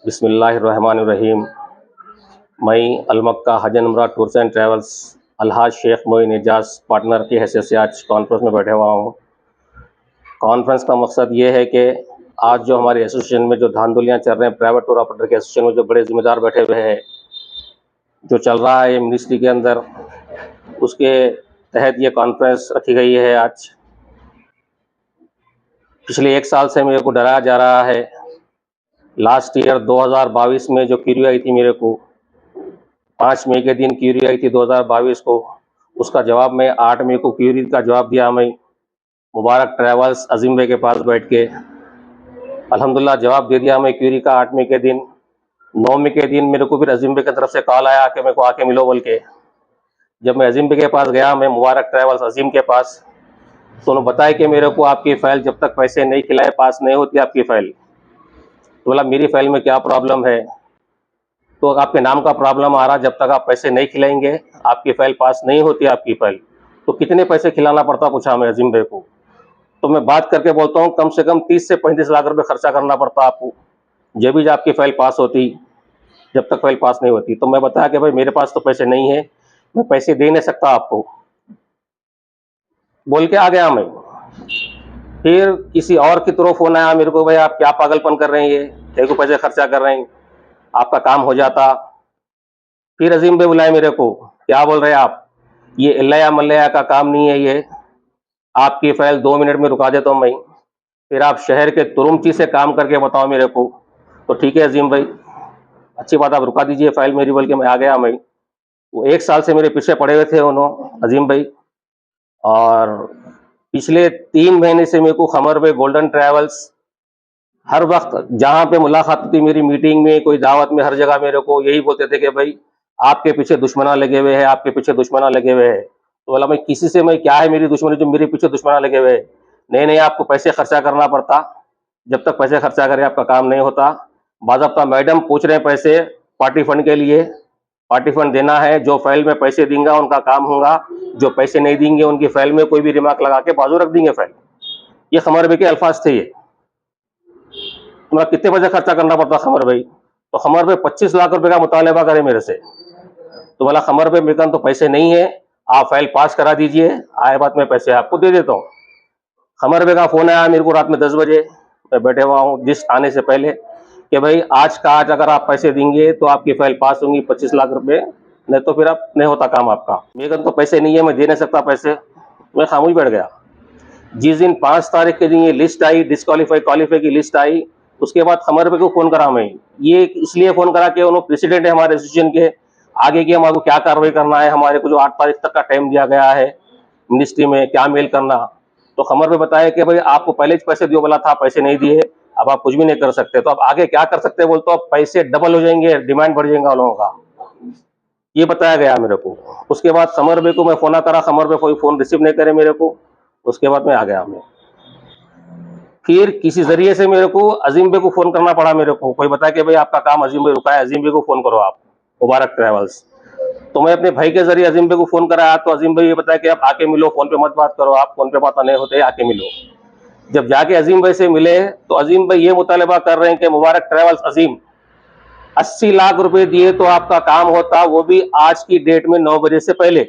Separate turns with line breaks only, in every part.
बिस्मिल्लाहिर्रहमानिर्रहीम। मैं Almakka Hajj Umrah tours and travels Alhaj Sheikh Moin Ejaz partner की हैसियत से आज कॉन्फ्रेंस में बैठे हुआ हूँ। कॉन्फ्रेंस का मकसद ये है कि आज जो हमारे एसोसिएशन में जो धांधलियाँ चल रहे हैं, प्राइवेट टूर ऑपरेटर के एसोसिएशन में जो बड़े जिम्मेदार बैठे हुए हैं, जो चल रहा है मिनिस्ट्री के अंदर, उसके तहत ये कॉन्फ्रेंस रखी गई है। आज पिछले 1 साल से मेरे को डराया जा रहा है। लास्ट ईयर 2022 में जो क्यूरी आई थी मेरे को, 5 मई के दिन क्यूरी आई थी 2022 को, उसका जवाब मैं 8 मई को क्यूरी का जवाब दिया। मैं मुबारक ट्रैवल्स अजीम भाई के पास बैठ के अल्हम्दुलिल्लाह जवाब दे दिया मैं क्यूरी का 8 मई के दिन। 9 मई के दिन मेरे को फिर अजीम भाई की तरफ से कॉल आया कि मेरे को आके मिलो बोल के। जब मैं अजीम भाई के पास गया, मैं मुबारक ट्रैवल्स अजीम के पास, तो उन्होंने बताया कि मेरे को आपकी फ़ाइल जब तक पैसे नहीं खिलाए पास नहीं होती आपकी फ़ाइल। तो बोला मेरी फ़ाइल में क्या प्रॉब्लम है? तो आपके नाम का प्रॉब्लम आ रहा, जब तक आप पैसे नहीं खिलाएंगे आपकी फ़ाइल पास नहीं होती आपकी फ़ाइल। तो कितने पैसे खिलाना पड़ता, पूछा मैं अजीम भाई को। तो मैं बात करके बोलता हूँ कम से कम 30 से 35 लाख रुपए खर्चा करना पड़ता आपको, जब भी आपकी फ़ाइल पास होती, जब तक फ़ाइल पास नहीं होती। तो मैं बताया कि भाई मेरे पास तो पैसे नहीं है, मैं पैसे दे नहीं सकता आपको, बोल के आ गया मैं। फिर किसी और की तरफ फ़ोन आया मेरे को, भाई आप क्या पागलपन कर रहे हैं, ये देखो पैसे खर्चा कर रहे हैं, आपका काम हो जाता। फिर अजीम भाई बुलाए मेरे को, क्या बोल रहे हैं आप, ये इल्लया मल्लया का काम नहीं है, ये आपकी फ़ाइल 2 मिनट में रुका देता हूँ मैं, फिर आप शहर के तुरुमची से काम करके बताओ मेरे को। तो ठीक है अजीम भाई, अच्छी बात, आप रुका दीजिए फ़ाइल मेरी, बोल के मैं आ गया। मैं वो 1 साल से मेरे पीछे पड़े हुए थे उन्होंने अजीम भाई, और पिछले 3 महीने से मेरे को खबर पे गोल्डन ट्रैवल्स हर वक्त जहाँ पे मुलाकात होती, मेरी मीटिंग में, कोई दावत में, हर जगह मेरे को यही बोलते थे कि भाई आपके पीछे दुश्मना लगे हुए हैं, आपके पीछे दुश्मना लगे हुए हैं। तो बोला मैं किसी से, मैं क्या है मेरी दुश्मनी जो मेरे पीछे दुश्मना लगे हुए हैं? नहीं नहीं, आपको पैसे खर्चा करना पड़ता, जब तक पैसे खर्चा करें आपका काम नहीं होता। बाज़ाब्ता मैडम पूछ रहे हैं पैसे पार्टी फंड के लिए, पार्टी फंड देना है, जो फाइल में पैसे देंगे उनका काम होगा, जो पैसे नहीं देंगे उनकी फाइल में कोई भी रिमार्क लगा के बाजू रख देंगे फाइल। ये खमर भाई के अल्फाज थे। ये तुम्हारा कितने पैसे खर्चा करना पड़ता खमर भाई? तो खमर भाई 25 लाख रुपए का मुतालबा करे मेरे से। तो बोला खमर भाई मेरे तो पैसे नहीं है, आप फाइल पास करा दीजिए, आए बात मैं पैसे आपको दे देता हूँ। खमर भाई का फोन आया मेरे को रात में 10 बजे, मैं बैठे हुआ हूँ लिस्ट आने से पहले, कि भाई आज का आज अगर आप पैसे देंगे तो आपकी फाइल पास होंगी 25 लाख रुपए, नहीं तो फिर आप नहीं होता काम आपका। मेरे तो पैसे नहीं है, मैं दे नहीं सकता पैसे। मैं खामोश बैठ गया। जिस दिन 5 तारीख के दिन ये लिस्ट आई, डिस्क्वालीफाई क्वालीफाई की लिस्ट आई, उसके बाद खमर भाई को फोन करा मैं। ये इसलिए फोन करा कि उन्होंने प्रेसिडेंट है हमारे एसोसिएशन के, आगे की हमारे को क्या कार्रवाई करना है, हमारे को जो 8 तारीख तक का टाइम दिया गया है मिनिस्ट्री में, क्या मेल करना। तो खमर भाई बताया कि भाई आपको पहले पैसे दियो बोला था, पैसे नहीं दिए, अब आप कुछ भी नहीं कर सकते, तो अब आगे क्या कर सकते हैं बोल, तो अब पैसे डबल हो जाएंगे, डिमांड बढ़ जाएगा उन लोगों का, ये बताया गया मेरे को। उसके बाद खमर भाई को मैं फोन करा, खमर भाई कोई फोन रिसीव नहीं करे मेरे को। उसके बाद मैं आ गया। मैं फिर किसी जरिए से मेरे को अजीम भाई को फोन करना पड़ा मेरे को, कोई बताया कि भाई आपका काम अजीम भाई रुका है, अजीम भाई को फोन करो आप, मुबारक ट्रैवल्स। तो मैं अपने भाई के जरिए अजीम भाई को फोन कराया, तो अजीम भाई ये बताया कि आप आके मिलो, फोन पे मत बात करो, आप फोन पे बात नहीं होते, आके मिलो। जब जाके अजीम भाई से मिले तो अजीम भाई ये मुतालबा कर रहे हैं कि मुबारक ट्रैवल्स अजीम 80 लाख रुपए दिए तो आपका काम होता, वो भी आज की डेट में 9 बजे से पहले।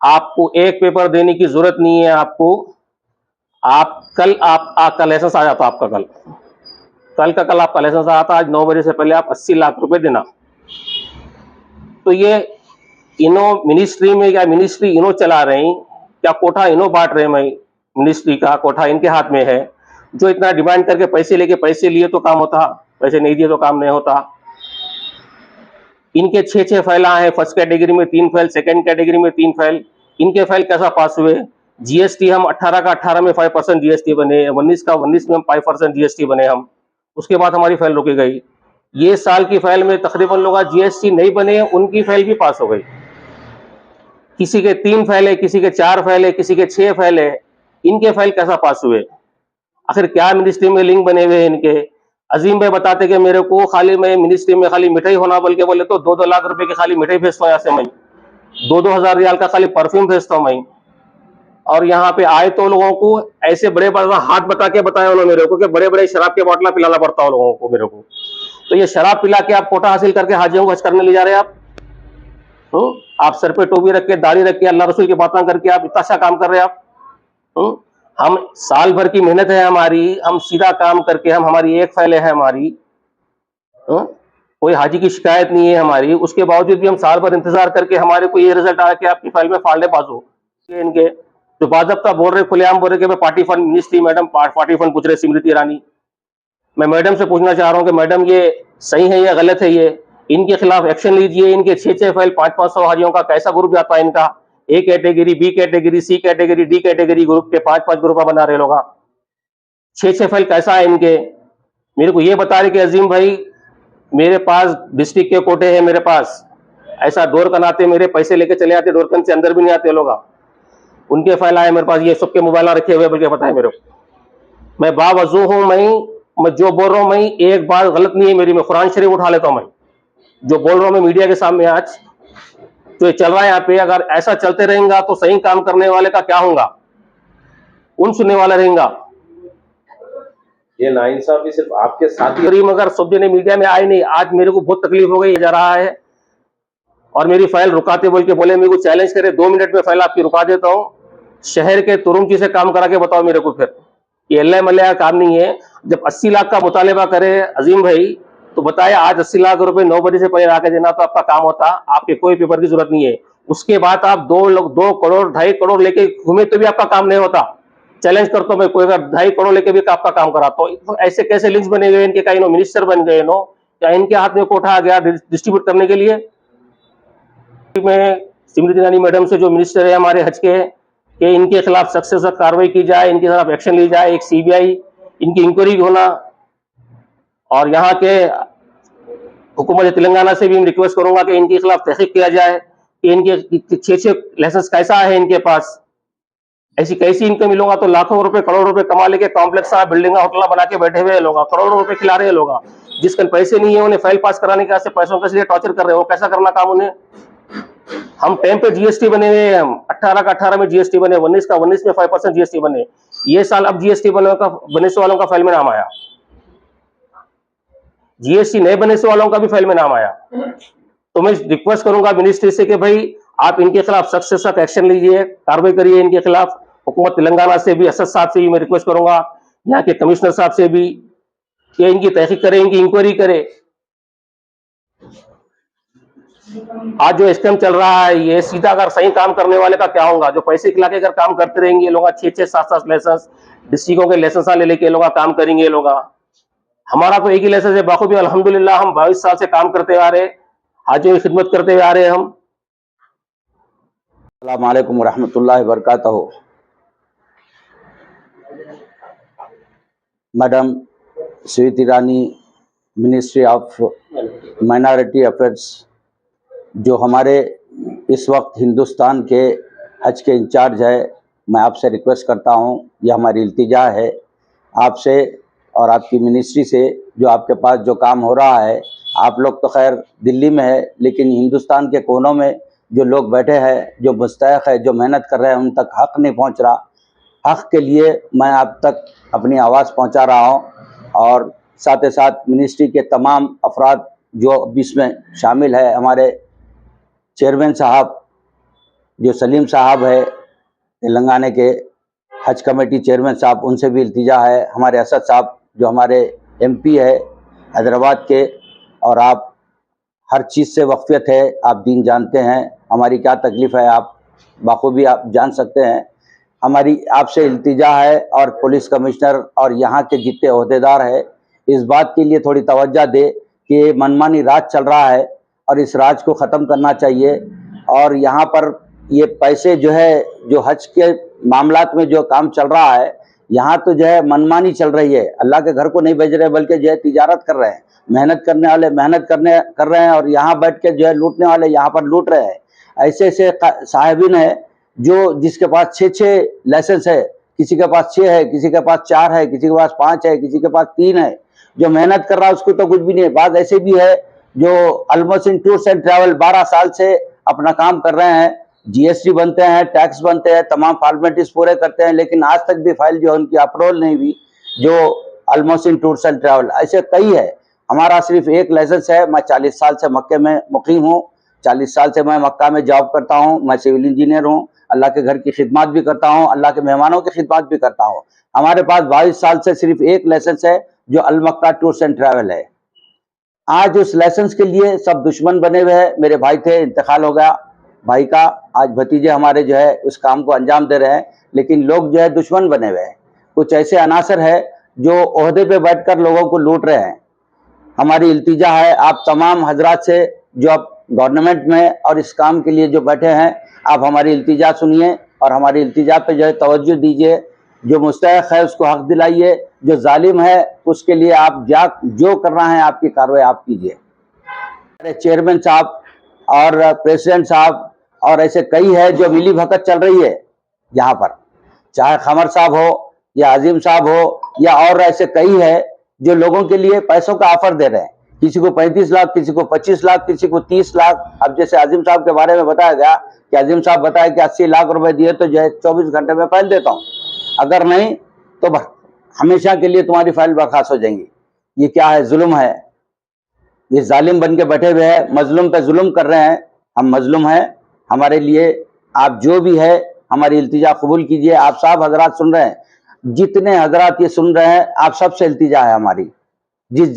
आपको एक पेपर देने की जरूरत नहीं है, आपको आप कल आपका लाइसेंस आ जाता, आपका कल का कल आपका लाइसेंस आता, आज 9 बजे से पहले आप 80 लाख रुपए देना। तो ये इनो मिनिस्ट्री में, क्या मिनिस्ट्री इनो चला रही, क्या कोठा इनो बांट रहे? मैं मिनिस्ट्री का कोठा इनके हाथ में है, जो इतना डिमांड करके पैसे लेके, पैसे लिए तो काम होता, पैसे नहीं दिए तो काम नहीं होता। इनके 6 फाइल हैं, फर्स्ट कैटेगरी में 3 फाइल, सेकंड कैटेगरी में 3 फाइल। इनके फाइल कैसा पास हुए? जीएसटी हम 18 का 18 में 5% जीएसटी बने, 19 का 19 में हम 5% जीएसटी बने हम, उसके बाद हमारी फाइल रुकी गई। ये साल की फाइल में तकरीबन लोग जीएसटी नहीं बने, उनकी फाइल भी पास हो गई। किसी के 3 फाइल है, किसी के 4 फाइल है, किसी के 6 फाइल है, इनके फाइल कैसा पास हुए? आखिर क्या मिनिस्ट्री में लिंक बने हुए हैं इनके? अजीम भाई बताते कि मेरे को खाली मैं मिनिस्ट्री में खाली मिठाई होना बोल के बोले तो 2-2 लाख रुपए की खाली मिठाई भेजता हूँ यहाँ से मैं, 2-2 हजार रियाल का खाली परफ्यूम भेजता हूँ मैं। और यहाँ पे आए तो लोगों को ऐसे बड़े बड़े हाथ बता के बताया उन्होंने मेरे को कि बड़े बड़े शराब के बोतला पिलाना पड़ता है लोगों को मेरे को। तो ये शराब पिला के आप कोटा हासिल करके हाजियों को हज करने ले जा रहे हैं आप। आप सर पे टोपी रख के, दाढ़ी रख के, अल्लाह रसूल की बातें करके आप इतना अच्छा काम कर रहे हैं आप। हम साल भर की मेहनत है हमारी, हम सीधा काम करके, हमारी एक फाइल है हमारी, कोई हाजी की शिकायत नहीं है हमारी, उसके बावजूद भी हम साल भर इंतजार करके हमारे को ये रिजल्ट आया कि आपकी फाइल में फाड़ने बाजू इनके जो बाजब्ता बोल रहे, खुलेआम बोल रहे कि party fund ministry madam party fund पूछ रहे स्मृति ईरानी। मैं मैडम से पूछना चाह रहा हूं कि मैडम ये सही है या गलत है, ये इनके खिलाफ एक्शन लीजिए। इनके 6 फाइल 500 हाजियों का कैसा ग्रुप जाता है इनका, A category, B category, C category, D category group के 5 ग्रुप बना रहे लोग। 6 फाइल कैसा है इनके, मेरे को ये बता रहे कि अजीम भाई मेरे पास डिस्ट्रिक्ट के कोटे हैं, मेरे पास ऐसा डोर कनाते मेरे पैसे लेके चले आते, डोरकन से अंदर भी नहीं आते लोग। उनके फाइल आए मेरे पास, ये सबके मोबाइल रखे हुए बल्कि पता है मेरे को। मैं बावजू हूं, मैं जो बोल रहा हूं, मैं एक बात गलत नहीं है मेरी, मैं कुरान शरीफ उठा लेता हूं। मैं जो बोल रहा हूं मैं मीडिया के सामने आज जो ये चल रहा है यहाँ पे, अगर ऐसा चलते रहेगा तो सही काम करने वाले का क्या होगा, उन सुनने वाला रहेगा।
ये नाइंसाफी सिर्फ आपके साथ ही,
करीम अगर सब जने मीडिया में आए नहीं, आज मेरे को बहुत तकलीफ हो गई जा रहा है। और मेरी फाइल रुकाते बोल के बोले, मेरे को चैलेंज करे 2 मिनट में फाइल आपकी रुका देता हूं, शहर के तुरुंकी से काम करा के बताओ मेरे को। फिर ये अल्लाह मल्लाह का काम नहीं है। जब 80 लाख का मुतालबा करे अजीम भाई, तो बताया आज 80 लाख रुपए 9 बजे से पहले आके देना तो आपका काम होता, आपके कोई पेपर की जरूरत नहीं है। उसके बाद आप 2 करोड़ 2.5 करोड़ लेके घूमे तो भी आपका काम नहीं होता। चैलेंज करता हूं मैं, कोई अगर 2.5 करोड़ लेके भी आपका काम कराता हूं। तो ऐसे कैसे लिंक्स बने गए इनके, कहीं मिनिस्टर बन गए नो, क्या इनके हाथ में कोठा आ गया डिस्ट्रीब्यूट करने के लिए। मैं स्मृति ईरानी मैडम से, जो मिनिस्टर है हमारे हज के, कि इनके खिलाफ सख्त से सख्त कार्रवाई की जाए, इनके खिलाफ एक्शन ली जाए, एक सीबीआई इनकी इंक्वायरी होना। और यहाँ के हुकूमत तेलंगाना से भी मैं रिक्वेस्ट करूंगा कि इनके खिलाफ तहकीक किया जाए कि इनके 6 लाइसेंस कैसा है इनके पास, ऐसी कैसी इनकम मिलूंगा। तो लाखों रुपए करोड़ों रुपए कमा लेके कॉम्प्लेक्स बिल्डिंग होटल बना के बैठे हुए लोग, करोड़ों रुपए खिला रहे लोग। जिसके पैसे नहीं है उन्हें फाइल पास कराने के वास्ते पैसों के लिए टॉर्चर कर रहे हो, कैसा करना काम उन्हें। हम टाइम पे जीएसटी बने हुए हैं, हम 18 का 18 में जीएसटी बने, 19 का 19 में 5% जीएसटी बने। ये साल अब जीएसटी बने से वालों का फाइल में नाम आया, जीएसटी नए बने से वालों का भी फाइल में नाम आया। तो मैं रिक्वेस्ट करूंगा मिनिस्ट्री से कि भाई आप इनके खिलाफ सख्त से सख्त एक्शन लीजिए, कार्रवाई करिए इनके खिलाफ। हुकूमत तेलंगाना से भी, असद साहब से भी मैं रिक्वेस्ट करूंगा, यहाँ के कमिश्नर साहब से भी, कि इनकी तहकीक करें, इनकी इंक्वायरी करें। आज जो स्कैम चल रहा है ये सीधा अगर सही काम करने वाले का क्या होगा, जो पैसे खिला के अगर काम करते रहेंगे लोग, 6 7 लाइसेंस डिस्ट्रिक्टों के लाइसेंस ले लेके लोग काम करेंगे लोग। हमारा तो एक ही लाइसेंस है बाखूबी अल्हम्दुलिल्लाह, हम 22 साल से काम करते आ रहे, हाजियों की खिदमत करते हुए आ रहे हैं हम।
अस्सलाम वालेकुम रहमतुल्लाहि व बरकातहू। Madam Smriti Irani, ministry of minority affairs, जो हमारे इस वक्त हिंदुस्तान के हज के इंचार्ज है, मैं आपसे रिक्वेस्ट करता हूं, यह हमारी इल्तिजा है आपसे और आपकी मिनिस्ट्री से, जो आपके पास जो काम हो रहा है। आप लोग तो खैर दिल्ली में है, लेकिन हिंदुस्तान के कोनों में जो लोग बैठे हैं, जो मुस्तहक़ है, जो मेहनत कर रहे हैं, उन तक हक़ नहीं पहुंच रहा। हक़ के लिए मैं आप तक अपनी आवाज़ पहुंचा रहा हूं, और साथ ही साथ मिनिस्ट्री के तमाम अफराद जो इसमें शामिल है, हमारे चेयरमैन साहब जो सलीम साहब है तेलंगाना के हज कमेटी चेयरमैन साहब, उनसे भी इल्तिजा है। हमारे असद साहब जो हमारे एमपी है हैदराबाद के, और आप हर चीज़ से वाक़फ़ियत है, आप दीन जानते हैं, हमारी क्या तकलीफ़ है आप बाखूबी आप जान सकते हैं। हमारी आपसे इल्तिजा है, और पुलिस कमिश्नर और यहाँ के जितने अहदेदार हैं, इस बात के लिए थोड़ी तवज्जो दे कि ये मनमानी राज चल रहा है और इस राज को ख़त्म करना चाहिए। और यहाँ पर ये पैसे जो है, जो हज के मामलात में जो काम चल रहा है, यहाँ तो जो है मनमानी चल रही है। अल्लाह के घर को नहीं भेज रहे, बल्कि जो है तिजारत कर रहे हैं। मेहनत करने वाले मेहनत कर रहे हैं, और यहाँ बैठ के जो है लूटने वाले यहाँ पर लूट रहे हैं। ऐसे ऐसे साहिबीन है जो जिसके पास 6 लाइसेंस है, किसी के पास 6 है, किसी के पास 4 है, किसी के पास 5 है, किसी के पास 3 है। जो मेहनत कर रहा है उसको तो कुछ भी नहीं है। बात ऐसे भी है जो अलमोसिन टूर्स एंड ट्रैवल 12 साल से अपना काम कर रहे हैं, जीएसटी बनते हैं, टैक्स बनते हैं, तमाम फॉर्मेलिटीज पूरे करते हैं, लेकिन आज तक भी फाइल जो उनकी अप्रूवल नहीं हुई। जो अलमोसिन टूर्स एंड ट्रैवल, ऐसे कई है। हमारा सिर्फ एक लाइसेंस है। मैं 40 साल से मक्के में मुकीम हूँ, 40 साल से मैं मक्का में जॉब करता हूँ। मैं सिविल इंजीनियर हूँ, अल्लाह के घर की खिदमत भी करता हूँ, अल्लाह के मेहमानों की खिदमत भी करता हूँ। हमारे पास 22 साल से सिर्फ एक लाइसेंस है जो अल मक्का टूर्स एंड ट्रैवल है। आज उस लाइसेंस के लिए सब दुश्मन बने हुए हैं। मेरे भाई थे, इंतकाल हो गया भाई का, आज भतीजे हमारे जो है उस काम को अंजाम दे रहे हैं, लेकिन लोग जो है दुश्मन बने हुए हैं। कुछ ऐसे अनासर है जो ओहदे पे बैठकर लोगों को लूट रहे हैं। हमारी इल्तिजा है आप तमाम हजरात से जो आप गवर्नमेंट में और इस काम के लिए जो बैठे हैं, आप हमारी इल्तिजा सुनिए और हमारी इल्तिजा पे जो है तवज्जो दीजिए। जो मुस्तहक है उसको हक दिलाइए, जो जालिम है उसके लिए आप जो करना है आपकी कार्रवाई आप कीजिए। हमारे चेयरमैन साहब और प्रेसिडेंट साहब और ऐसे कई है जो मिली भगत चल रही है यहाँ पर, चाहे खमर साहब हो या अजीम साहब हो या और ऐसे कई है जो लोगों के लिए पैसों का ऑफर दे रहे हैं। किसी को 35 लाख, किसी को 25 लाख, किसी को 30 लाख। अब जैसे अजीम साहब के बारे में बताया गया कि अजीम साहब बताया कि 80 लाख रुपए दिए तो जो है 24 घंटे में फाइल देता हूँ, अगर नहीं तो हमेशा के लिए तुम्हारी फाइल बर्खास्त हो जाएंगी। ये क्या है? जुल्म है। ये जालिम बन के बैठे हुए हैं, मजलूम पे जुल्म कर रहे हैं। हम मजलूम हैं, हमारे लिए आप जो भी है हमारी इल्तिजा कबूल कीजिए। आप सब हजरात सुन रहे हैं, जितने हजरात ये सुन रहे हैं, आप सबसे इल्तिजा है हमारी। जिस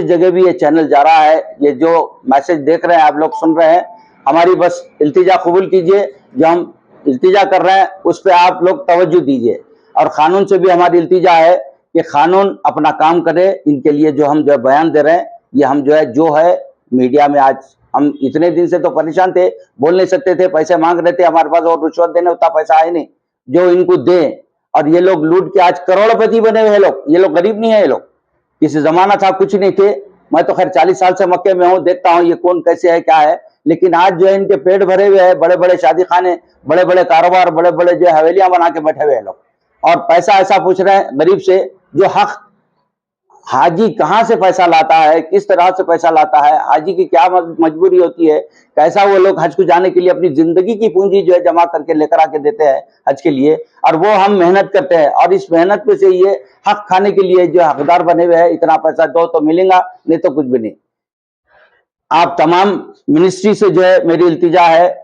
जगह भी ये चैनल जा रहा है, ये जो मैसेज देख रहे हैं आप लोग सुन रहे हैं, हमारी बस इल्तिजा कबूल कीजिए। जो हम इल्तिजा कर रहे हैं उस पर आप लोग तवज्जो दीजिए। और कानून से भी हमारी इल्तिजा है कि कानून अपना काम करे। इनके लिए जो हम जो है बयान दे रहे हैं, ये हम जो है मीडिया में, आज हम इतने दिन से तो परेशान थे, बोल नहीं सकते थे, पैसे मांग रहे थे हमारे पास, और रिश्वत देने उतना पैसा है नहीं जो इनको दे। और ये लोग लूट के आज करोड़पति बने हुए हैं लोग। ये लोग गरीब नहीं है, ये लोग किसी जमाना था कुछ नहीं थे। मैं तो खैर 40 साल से मक्के में हूँ, देखता हूँ ये कौन कैसे है क्या है। लेकिन आज जो है इनके पेट भरे हुए हैं, बड़े बड़े शादी खाने, बड़े बड़े कारोबार, बड़े बड़े जो हवेलियां बना के बैठे हुए हैं लोग, और पैसा ऐसा पूछ रहे हैं गरीब से जो हक। हाजी कहाँ से पैसा लाता है, किस तरह से पैसा लाता है, हाजी की क्या मजबूरी होती है, कैसा वो लोग हज को जाने के लिए अपनी जिंदगी की पूंजी जो है जमा करके लेकर आके देते हैं हज के लिए, और वो हम मेहनत करते हैं। और इस मेहनत में से ये हक खाने के लिए जो हकदार बने हुए हैं, इतना पैसा दो तो मिलेगा, नहीं तो कुछ भी नहीं। आप तमाम मिनिस्ट्री से जो है मेरी इल्तिजा है,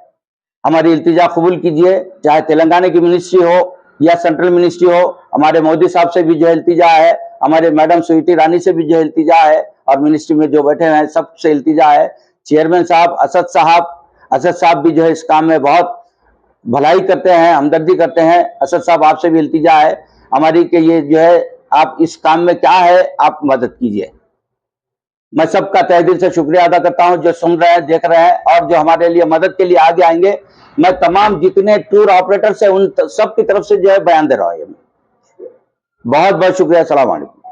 हमारी इल्तिजा कबूल कीजिए। चाहे तेलंगाना की मिनिस्ट्री हो या सेंट्रल मिनिस्ट्री हो, हमारे मोदी साहब से भी जो है इल्तिजा है, हमारे मैडम स्वीटी रानी से भी जो इल्तिजा है, और मिनिस्ट्री में जो बैठे हैं सबसे इल्तिजा है। चेयरमैन साहब असद साहब भी जो है इस काम में बहुत भलाई करते हैं, हमदर्दी करते हैं। असद साहब आपसे भी इल्तिजा है हमारी कि ये जो है आप इस काम में क्या है आप मदद कीजिए। मैं सबका तहे दिल से शुक्रिया अदा करता हूं जो सुन रहे हैं, देख रहे हैं, और जो हमारे लिए मदद के लिए आगे आएंगे। मैं तमाम जितने टूर ऑपरेटर्स हैं उन सब की तरफ से जो है बयान दे रहा हूं। बहुत बहुत शुक्रिया। अस्सलाम वालेकुम।